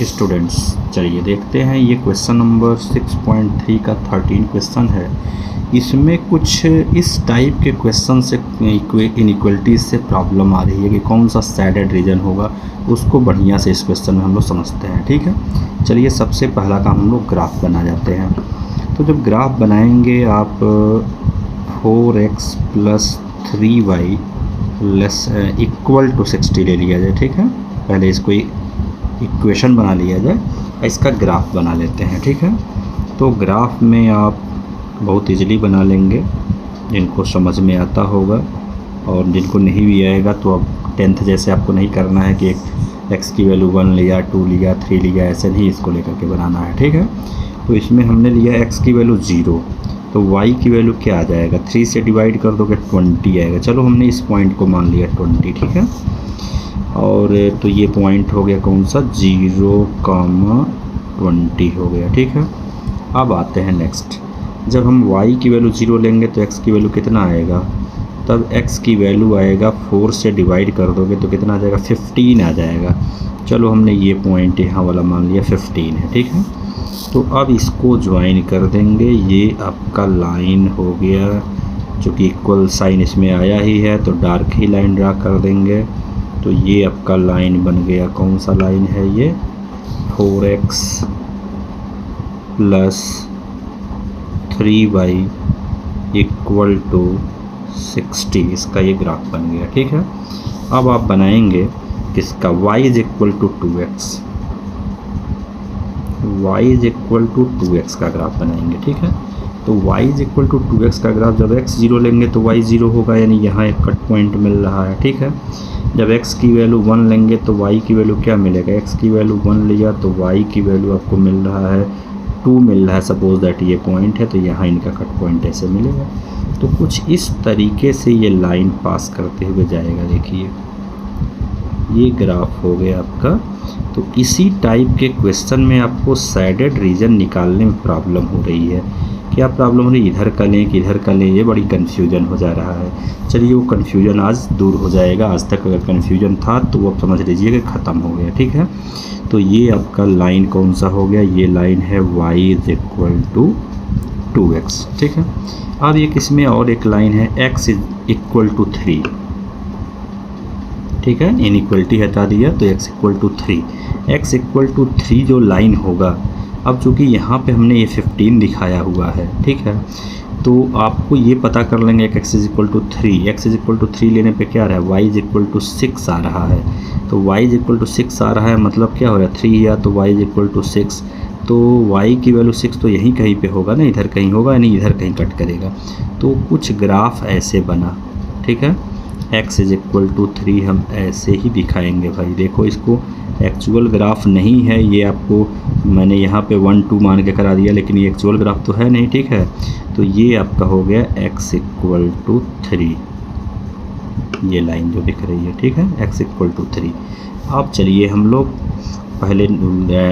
Students, चलिए देखते हैं। ये क्वेश्चन नंबर 6.3 का 13 क्वेश्चन है। इसमें कुछ इस टाइप के क्वेश्चन से इनइक्वलिटीज से प्रॉब्लम आ रही है कि कौन सा सैडेड रीजन होगा, उसको बढ़िया से इस क्वेश्चन में हम लोग समझते हैं। ठीक है, चलिए सबसे पहला काम हम लोग ग्राफ बना जाते हैं। तो जब ग्राफ बनाएंगे आप 4x + 3y इक्वल टू 60 ले लिया जाए। ठीक है, पहले इसको इक्वेशन बना लिया जाए, इसका ग्राफ बना लेते हैं। ठीक है, तो ग्राफ में आप बहुत इजीली बना लेंगे, जिनको समझ में आता होगा, और जिनको नहीं भी आएगा तो अब 10th जैसे आपको नहीं करना है कि x की वैल्यू 1 लिया, 2 लिया, 3 लिया, ऐसे नहीं इसको लेकर के बनाना है। ठीक है, तो इसमें हमने लिया x की वैल्यू 0, तो y की वैल्यू क्या आ जाएगा, 3 से डिवाइड कर दोगे 20 आएगा। चलो हमने इस पॉइंट को मान लिया 20। ठीक है, और तो ये पॉइंट हो गया कौन सा, 0,20 हो गया। ठीक है, अब आते हैं नेक्स्ट। जब हम y की वैल्यू 0 लेंगे तो x की वैल्यू कितना आएगा, तब x की वैल्यू आएगा 4 से डिवाइड कर दोगे तो कितना आ जाएगा, 15 आ जाएगा। चलो हमने ये पॉइंट यहाँ वाला मान लिया 15 है। ठीक है, तो अब इसको ज्वाइन कर देंगे, ये आपका लाइन हो गया, जो कि इक्वल साइन इसमें आया ही है तो डार्क ही लाइन ड्रा कर देंगे। तो ये आपका लाइन बन गया, कौन सा लाइन है ये, 4x + 3y = 60, इसका ये ग्राफ बन गया। ठीक है, अब आप बनाएंगे किसका, y = 2x, y = 2x का ग्राफ बनाएंगे। ठीक है, तो y = 2x का ग्राफ, जब x 0 लेंगे तो y 0 होगा, यानी यहाँ एक कट पॉइंट मिल रहा है। ठीक है, जब x की वैल्यू 1 लेंगे तो y की वैल्यू क्या मिलेगा, x की वैल्यू 1 लिया तो y की वैल्यू आपको मिल रहा है 2 मिल रहा है। सपोज दैट ये पॉइंट है तो यहाँ इनका कट पॉइंट ऐसे मिलेगा। तो कुछ इस तरीके से ये लाइन पास करते हुए जाएगा। देखिए ये ग्राफ हो गया आपका। तो इसी टाइप के क्वेश्चन में आपको सैडेड रीजन निकालने में प्रॉब्लम हो रही है। क्या प्रॉब्लम हो रही है, इधर का लें कि इधर का लें, ये बड़ी कन्फ्यूजन हो जा रहा है। चलिए वो कन्फ्यूजन आज दूर हो जाएगा। आज तक अगर कन्फ्यूजन था तो वो अब समझ लीजिए कि ख़त्म हो गया। ठीक है, तो ये आपका लाइन कौन सा हो गया, ये लाइन है y = 2x। ठीक है, अब एक इसमें और एक लाइन है x = 3। ठीक है, इनइक्वलिटी हटा दिया तो x = 3, x = 3 जो लाइन होगा। अब चूँकि यहाँ पे हमने ये 15 दिखाया हुआ है। ठीक है, तो आपको ये पता कर लेंगे कि x = 3, x = 3 लेने पे क्या रहा है, y = 6 आ रहा है। तो y = 6 आ रहा है, मतलब क्या हो रहा है, 3 या तो y = 6, तो y की वैल्यू 6 तो यहीं कहीं पे होगा ना, इधर कहीं होगा, यानी इधर कहीं कट करेगा। तो कुछ ग्राफ ऐसे बना। ठीक है, x = 3 हम ऐसे ही दिखाएंगे भाई। देखो इसको एक्चुअल ग्राफ नहीं है, ये आपको मैंने यहाँ पे 1 2 मान के करा दिया, लेकिन ये एक्चुअल ग्राफ तो है नहीं। ठीक है, तो ये आपका हो गया x = 3, ये लाइन जो दिख रही है। ठीक है, x = 3। अब चलिए हम लोग पहले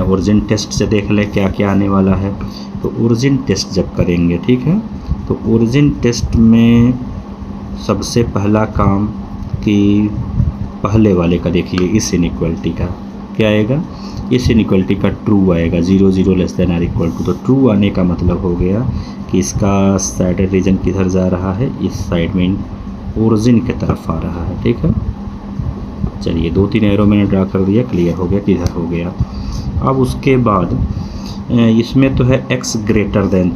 ओरिजिन टेस्ट से देख लें क्या क्या आने वाला है। तो ओरिजिन टेस्ट जब करेंगे, ठीक है, तो ओरिजिन टेस्ट में सबसे पहला काम कि पहले वाले का देखिए, इस इनइक्वलिटी का क्या आएगा, इस इनइक्वलिटी का ट्रू आएगा, 0 0 <= तो ट्रू आने का मतलब हो गया कि इसका सैडेड रीजन किधर जा रहा है, इस साइड में ओरिजिन की तरफ आ रहा है। ठीक है, चलिए 2-3 एरो मैंने ड्रा कर दिया, क्लियर हो गया किधर हो गया। अब उसके बाद इसमें तो है x >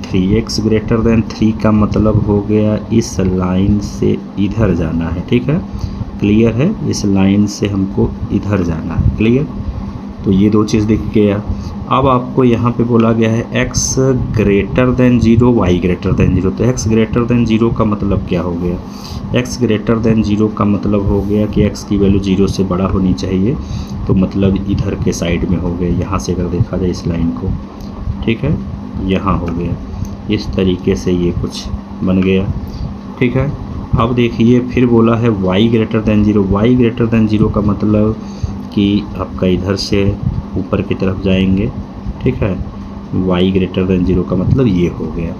3, x > 3 का मतलब हो गया इस लाइन से इधर जाना है। ठीक है, क्लियर है, इस लाइन से हमको इधर जाना है। क्लियर, तो ये दो चीज़ दिख गया। अब आपको यहाँ पे बोला गया है x > 0, y > 0। तो x > 0 का मतलब क्या हो गया, x > 0 का मतलब हो गया कि x की वैल्यू 0 से बड़ा होनी चाहिए, तो मतलब इधर के साइड में हो गया। यहाँ से अगर देखा जाए इस लाइन को, ठीक है, यहाँ हो गया, इस तरीके से ये कुछ बन गया। ठीक है, अब देखिए फिर बोला है y > 0, y > 0 का मतलब कि आपका इधर से ऊपर की तरफ जाएंगे। ठीक है, y > 0 का मतलब ये हो गया।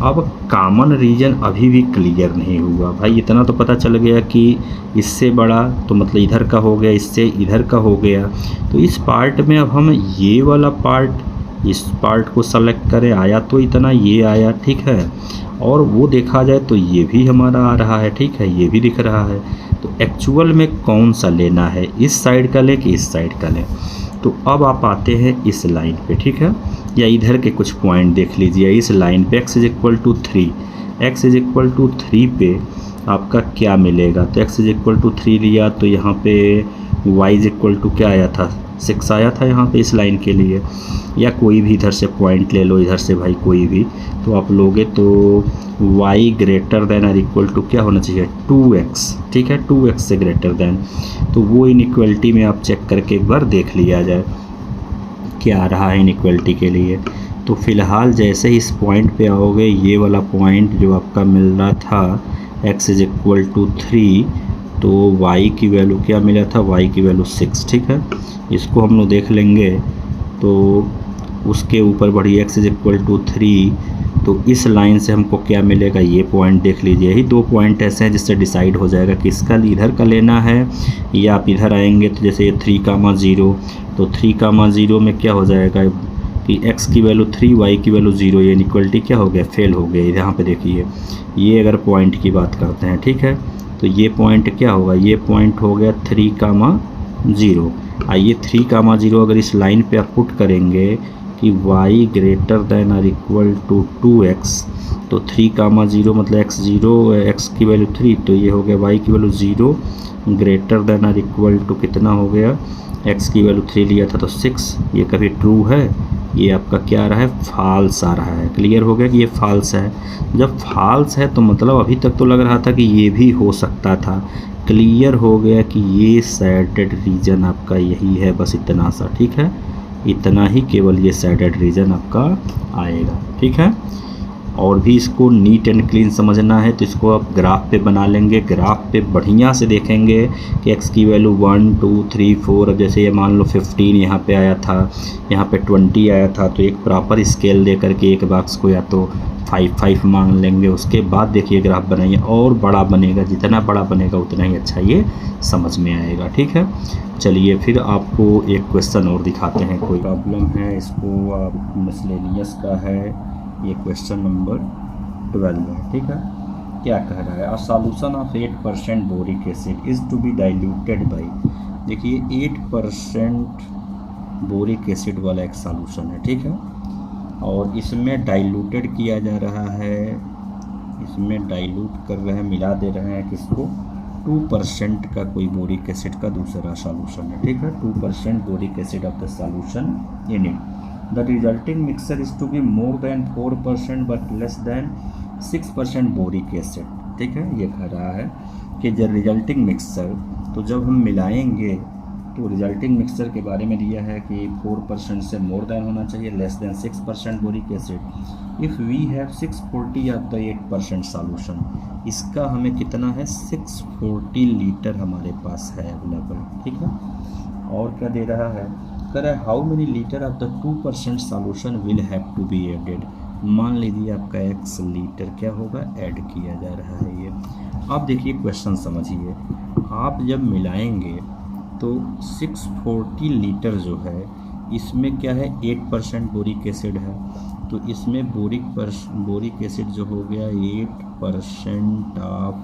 अब कॉमन रीजन अभी भी क्लियर नहीं हुआ भाई। इतना तो पता चल गया कि इससे बड़ा तो मतलब इधर का हो गया, इससे इधर का हो गया। तो इस पार्ट में अब हम ये वाला पार्ट, इस पार्ट को सेलेक्ट करें, आया तो इतना, ये आया, ठीक है। और वो देखा जाए तो ये भी हमारा आ रहा है, ठीक है, ये भी दिख रहा है। तो एक्चुअल में कौन सा लेना है, इस साइड का लें कि इस साइड का लें। तो अब आप आते हैं इस लाइन पे, ठीक है, या इधर के कुछ पॉइंट देख लीजिए। इस लाइन पे x = 3, x = 3 पे आपका क्या मिलेगा। तो x = 3 लिया तो यहाँ पे y = क्या आया था, 6 आया था यहाँ पे इस लाइन के लिए। या कोई भी इधर से पॉइंट ले लो, इधर से भाई कोई भी, तो आप लोगे तो y > क्या होना चाहिए, 2x, ठीक है, 2x से ग्रेटर देन। तो वो इनइक्वलिटी में आप चेक करके एक बार देख लिया जाए क्या आ रहा है इनइक्वलिटी के लिए। तो फ़िलहाल जैसे ही इस पॉइंट पे आओगे, ये वाला पॉइंट जो आपका मिल रहा था x = 3, तो y की वैल्यू क्या मिला था, y की वैल्यू 6, ठीक है। इसको हम लोग देख लेंगे तो उसके ऊपर बढ़िए x = 3, तो इस लाइन से हमको क्या मिलेगा, ये पॉइंट देख लीजिए। यही 2 पॉइंट ऐसे हैं जिससे डिसाइड हो जाएगा कि इसका इधर का लेना है या आप इधर आएंगे। तो जैसे ये 3, 0, तो 3, 0 में क्या हो जाएगा कि x की वैल्यू 3, y की वैल्यू 0, ये इनइक्वलिटी क्या हो गया, फेल हो गया। यहाँ पे देखिए, ये अगर पॉइंट की बात करते हैं, ठीक है, तो ये पॉइंट क्या होगा, ये पॉइंट हो गया 3, 0। आइए 3, 0 अगर इस लाइन पे आप पुट करेंगे कि y > 2x, तो 3, 0 मतलब x 0, x की वैल्यू 3, तो ये हो गया y की वैल्यू 0 > कितना हो गया, x की वैल्यू 3 लिया था तो 6। ये कभी ट्रू है, ये आपका क्या आ रहा है, फॉल्स आ रहा है। क्लियर हो गया कि ये फॉल्स है। जब फॉल्स है तो मतलब अभी तक तो लग रहा था कि ये भी हो सकता था। क्लियर हो गया कि ये सैडेड रीजन आपका यही है, बस इतना सा, ठीक है, इतना ही केवल ये सैडेड रीजन आपका आएगा, ठीक है। और भी इसको नीट एंड क्लीन समझना है तो इसको आप ग्राफ पे बना लेंगे। ग्राफ पे बढ़िया से देखेंगे कि x की वैल्यू 1, 2, 3, 4, अब जैसे ये मान लो 15 यहाँ पे आया था, यहाँ पे 20 आया था, तो एक प्रॉपर स्केल दे करके एक बॉक्स को या तो 5 मान लेंगे। उसके बाद देखिए ग्राफ बनाइए, और बड़ा बनेगा, जितना बड़ा बनेगा उतना ही अच्छा ये समझ में आएगा, ठीक है। चलिए फिर आपको एक क्वेश्चन और दिखाते हैं। कोई प्रॉब्लम है, इसको आप मिसलेनियस का है, ये क्वेश्चन नंबर 12 है, ठीक है। क्या कह रहा है, a solution of 8% boric acid is to be diluted by, देखिए 8% बोरिक एसिड वाला एक सॉल्यूशन है, ठीक है, और इसमें डाइल्यूटेड किया जा रहा है, इसमें डाइल्यूट कर रहे हैं, मिला दे रहे हैं किसको, 2% का कोई बोरिक एसिड का दूसरा सॉल्यूशन है, ठीक है, 2% boric acid of the solution in it. The resulting mixture is to be more than 4% but less than 6% boric acid, ठीक है। ये कह रहा है कि जब रिजल्टिंग मिक्सचर, तो जब हम मिलाएंगे तो रिजल्टिंग मिक्सचर के बारे में दिया है कि 4% से मोर देन होना चाहिए, less than 6% boric acid. If we have 640 of the 8% solution, इसका हमें कितना है, 640 लीटर हमारे पास है अवेलेबल, ठीक है। और क्या दे रहा है, कह रहा है how many litre of the 2% solution will have to be added. मान लीजिए आपका x लीटर क्या होगा, ऐड किया जा रहा है ये। अब देखिए क्वेश्चन समझिए, आप जब मिलाएंगे तो 640 लीटर जो है, इसमें क्या है, 8% बोरिक एसिड है, तो इसमें बोरिक एसिड जो हो गया 8% ऑफ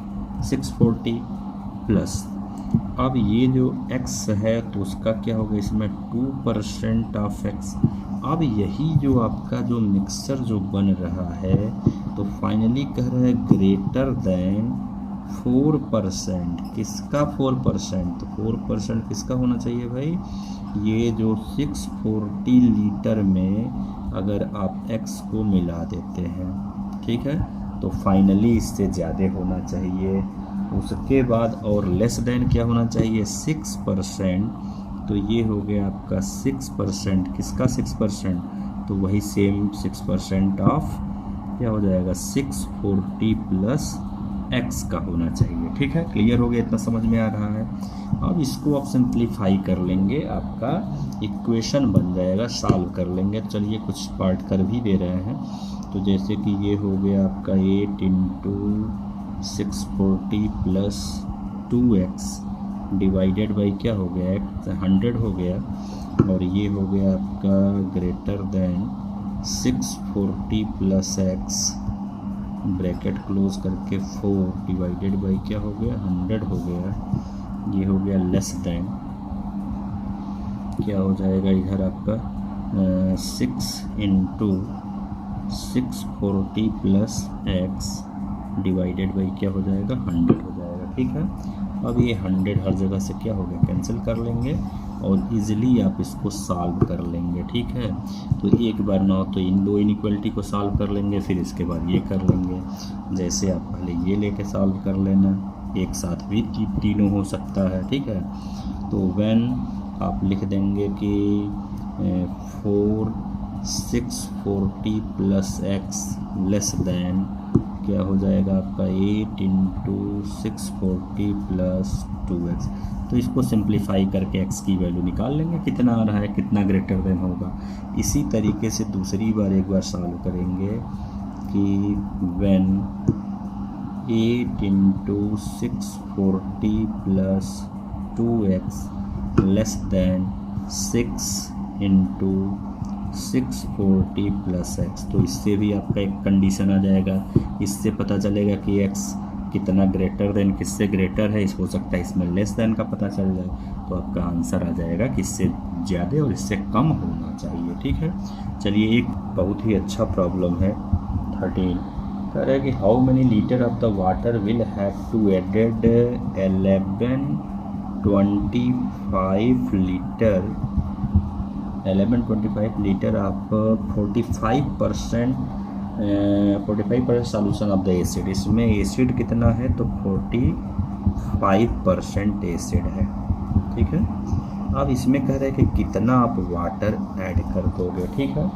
640 प्लस, अब ये जो x है तो उसका क्या होगा, इसमें 2% ऑफ x। अब यही जो आपका जो मिक्सचर जो बन रहा है, तो फाइनली कह रहा है ग्रेटर देन 4%, किसका 4%, तो 4% किसका होना चाहिए भाई, ये जो 640 लीटर में अगर आप x को मिला देते हैं, ठीक है, तो फाइनली इससे ज़्यादा होना चाहिए। उसके बाद और लेस देन क्या होना चाहिए, 6%, तो ये हो गया आपका 6%, किसका 6%, तो वही सेम 6% ऑफ क्या हो जाएगा, 640 प्लस x का होना चाहिए। ठीक है, क्लियर हो गया, इतना समझ में आ रहा है। अब इसको आप सिंप्लीफाई कर लेंगे, आपका इक्वेशन बन जाएगा, सॉल्व कर लेंगे। चलिए कुछ पार्ट कर भी दे रहे हैं। तो जैसे कि ये हो गया आपका 8 × 640 + 2x डिवाइडेड बाई क्या हो गया, 100 हो गया, और ये हो गया आपका greater than 640 + x bracket close करके 4 डिवाइडेड बाई क्या हो गया, 100 हो गया। ये हो गया लेस देन क्या हो जाएगा इधर आपका 6 × 640 + x डिवाइडेड बाई क्या हो जाएगा, 100 हो जाएगा। ठीक है, अब ये 100 हर जगह से क्या हो गया, कैंसिल कर लेंगे और इजीली आप इसको सॉल्व कर लेंगे। ठीक है, तो एक बार ना हो तो इन दो इनइक्वालिटी को सॉल्व कर लेंगे, फिर इसके बाद ये कर लेंगे। जैसे आप पहले ये लेके सॉल्व कर लेना, एक साथ भी तीनों हो सकता है। ठीक है, तो व्हेन आप लिख देंगे कि 4 640 + x लेस देन क्या हो जाएगा आपका 8 × 640 + 2x। तो इसको सिंप्लीफाई करके x की वैल्यू निकाल लेंगे, कितना आ रहा है, कितना ग्रेटर देन होगा। इसी तरीके से दूसरी बार एक बार सॉल्व करेंगे कि when 8 × 640 + 2x less than 6 × 640 + x। तो इससे भी आपका एक कंडीशन आ जाएगा, इससे पता चलेगा कि x कितना ग्रेटर देन किससे ग्रेटर है। हो सकता है इसमें लेस देन का पता चल जाए, तो आपका आंसर आ जाएगा कि इससे ज़्यादा और इससे कम होना चाहिए। ठीक है, चलिए एक बहुत ही अच्छा प्रॉब्लम है 13, कह रहा है कि how many litre of the water will have to added 1125 litre of 45% solution of the acid. इसमें एसिड कितना है, तो 45% एसिड है। ठीक है, अब इसमें कह रहे हैं कि कितना आप वाटर ऐड कर दोगे। ठीक है,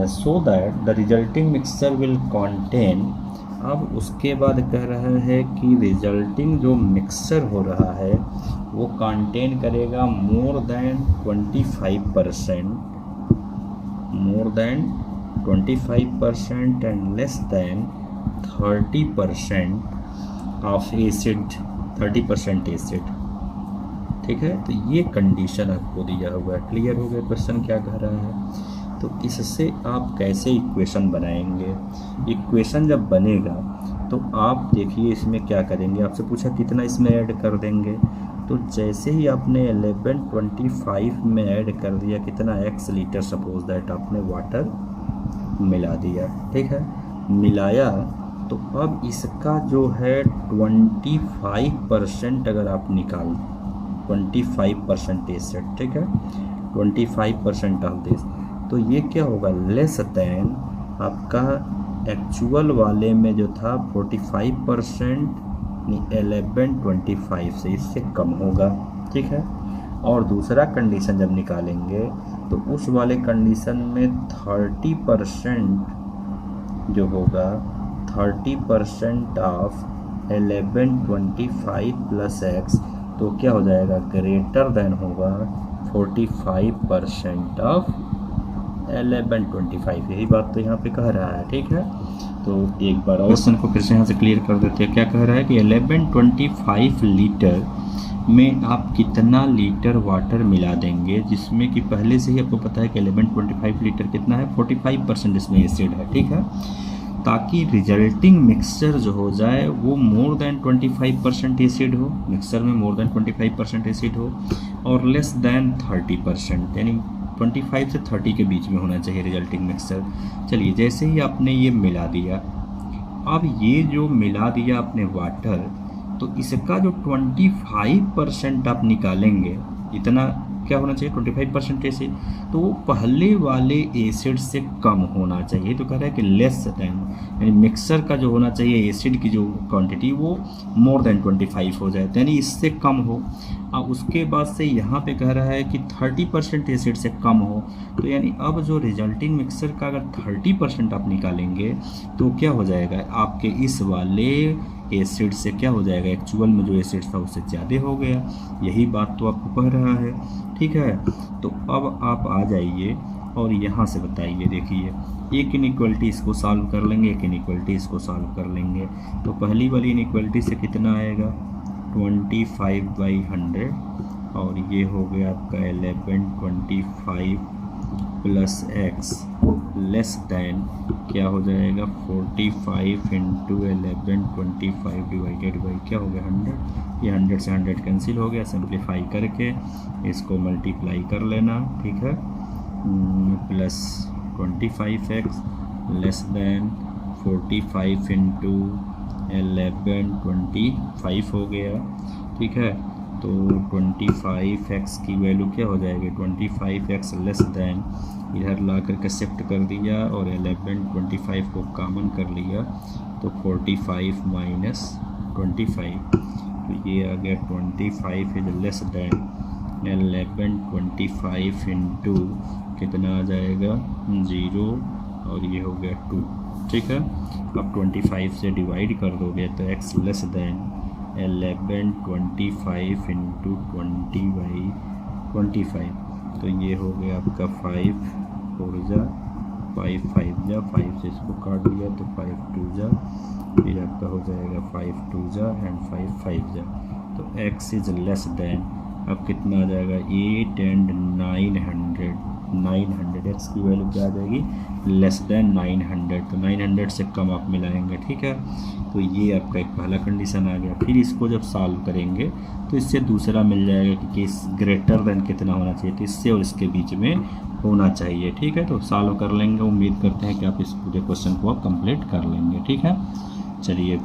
so that the resulting mixture will contain. अब उसके बाद कह रहा है कि रिजल्टिंग जो मिक्सचर हो रहा है वो कंटेन करेगा more than 25% and less than 30% of acid, 30% acid. ठीक है, तो ये कंडीशन आपको दिया हुआ है। क्लियर हो गया क्वेश्चन क्या कह रहा है। तो इससे आप कैसे इक्वेशन बनाएंगे, इक्वेशन जब बनेगा तो आप देखिए इसमें क्या करेंगे। आपसे पूछा कितना इसमें ऐड कर देंगे, तो जैसे ही आपने 1125 में ऐड कर दिया कितना x लीटर, सपोज दैट आपने वाटर मिला दिया। ठीक है, मिलाया तो अब इसका जो है 25% अगर आप निकाल 25% एसिड। ठीक है, 25% ऑफ दिस, तो ये क्या होगा, लेस देन आपका एक्चुअल वाले में जो था 45%, 1125 से इससे कम होगा। ठीक है, और दूसरा कंडीशन जब निकालेंगे तो उस वाले कंडीशन में 30% जो होगा, 30% ऑफ 1125 + x, तो क्या हो जाएगा, ग्रेटर देन होगा 45% ऑफ 1125। यही बात तो यहाँ पे कह रहा है। ठीक है, तो एक बार और क्वेश्चन को फिर से यहाँ से क्लियर कर देते हैं। क्या कह रहा है कि 1125 लीटर में आप कितना लीटर वाटर मिला देंगे, जिसमें कि पहले से ही आपको पता है कि 1125 लीटर कितना है, 45% इसमें एसिड है। ठीक है, ताकि रिजल्टिंग मिक्सचर जो हो जाए वो मोर देन 25% एसिड हो, मिक्सचर में मोर देन 25% एसिड हो, और लेस देन 30%, यानी 25 से 30 के बीच में होना चाहिए रिजल्टिंग मिक्सचर। चलिए, जैसे ही आपने ये मिला दिया, अब ये जो मिला दिया आपने वाटर, तो इसका जो 25% आप निकालेंगे, इतना क्या होना चाहिए 25% एसिड, तो वो पहले वाले एसिड से कम होना चाहिए। तो कह रहा है कि लेस देन, यानी मिक्सर का जो होना चाहिए एसिड की जो क्वांटिटी वो मोर देन 25 हो जाए, तो यानी इससे कम हो। अब उसके बाद से यहाँ पे कह रहा है कि 30% एसिड से कम हो, तो यानी अब जो रिजल्टिंग मिक्सर का अगर 30% आप निकालेंगे तो क्या हो जाएगा, आपके इस वाले एसिड से क्या हो जाएगा, एक्चुअल में जो एसिड था उससे ज़्यादा हो गया। यही बात तो आपको कह रहा है, ठीक है। तो अब आप आ जाइए और यहाँ से बताइए, देखिए एक इनइक्वलिटी इसको सॉल्व कर लेंगे, एक इनइक्वलिटी इसको सॉल्व कर लेंगे। तो पहली वाली इनइक्वलिटी से कितना आएगा 25/100, और ये हो गया आपका 1125 प्लस x लेस दैन क्या हो जाएगा 45 इंटू 1125 डिवाइडेड बाई क्या हो गया 100। ये 100 से 100 कैंसिल हो गया, सिंप्लीफाई करके इसको मल्टीप्लाई कर लेना, ठीक है। Plus 25x less than 45 into 1125 हो गया, ठीक है। तो 25x की वैल्यू क्या हो जाएगी 25x लेस दैन, इधर ला करके शिफ्ट कर दिया और 1125 को कॉमन कर लिया, तो 45 माइनस 25, तो ये आ गया 25 इज लेस दैन 1125 इंटू कितना आ जाएगा 0, और ये हो गया 2, ठीक है। अब 25 से डिवाइड कर दोगे तो x लेस दैन 1125 इंटू 20/25, तो ये हो गया आपका 5 4 जा 5 5 जा 5 से इसको काट दिया तो 5 2 जा, फिर आपका हो जाएगा 5 2 जा एंड 5 5 जा, तो x इज लेस दैन अब कितना आ जाएगा 8 एंड 900 x की वैल्यू क्या आ जाएगी लेस दैन 900, तो 900 से कम आप मिलाएंगे, ठीक है। तो ये आपका एक पहला कंडीशन आ गया। फिर इसको जब सॉल्व करेंगे तो इससे दूसरा मिल जाएगा कि इस ग्रेटर देन कितना होना चाहिए, तो इससे और इसके बीच में होना चाहिए, ठीक है। तो सॉल्व कर लेंगे, उम्मीद करते हैं कि आप इस पूरे क्वेश्चन को आप कंप्लीट कर लेंगे, ठीक है। चलिए।